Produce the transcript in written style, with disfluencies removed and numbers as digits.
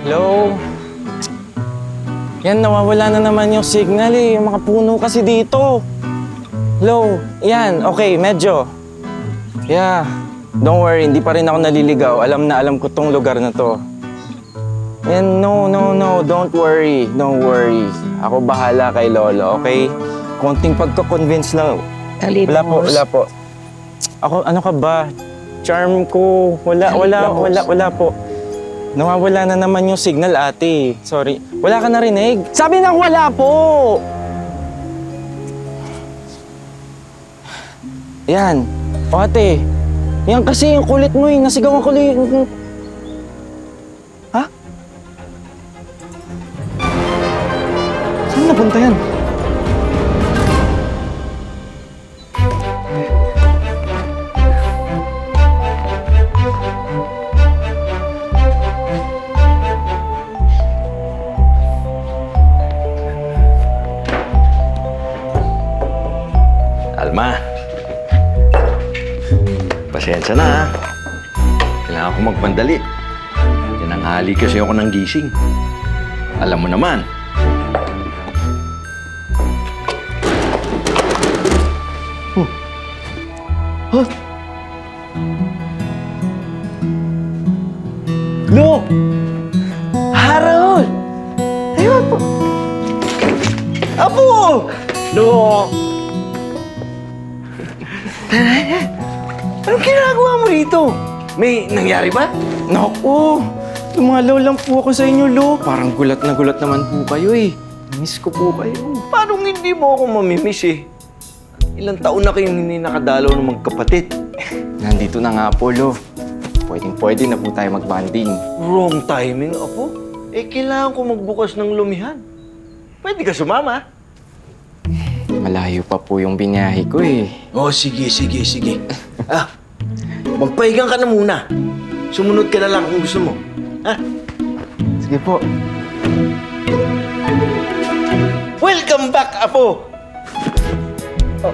Hello? Yan, nawawala na naman yung signal eh. Yung mga puno kasi dito. Hello? Yan, okay, medyo. Yeah. Don't worry, hindi pa rin ako naliligaw. Alam na alam ko tong lugar na to. And no, don't worry. Don't worry. Ako bahala kay Lolo, okay? Konting pagka-convince lang. Wala po. Ako, ano ka ba? Charm ko. Wala po. Nawawala na naman yung signal, ate. Sorry. Wala ka narinig? Sabi nang wala po! Yan. O, ate. Yan kasi yung kulit mo eh. Nasigawan ko lang yung... Ha? Saan napunta yan? Alma, pasensya na ha. Kailangan ko magpandali. Tinanghali kasi ako ng gising. Alam mo naman. Lo! Harold! Ayun po! Apo! Lo! Anong ginagawa mo rito? May nangyari ba? Naku! Lumalaw lang po ako sa inyo, Lo. Parang gulat na gulat naman po kayo eh. Miss ko po kayo. Paano hindi mo ako mamimiss eh? Ilang taon na kayong hindi nakadalaw ng magkapatid. Nandito na nga po, Lo. Pwedeng-pwede na po tayo mag-banding. Wrong timing, Apo. Eh, kailangan ko magbukas ng lumihan. Pwede ka sumama. Malayo pa po yung binyahe ko eh. Oh, sige. Magpahigang ka na muna. Sumunod ka na lang kung gusto mo. Ha? Sige po. Welcome back, Apo! Oh.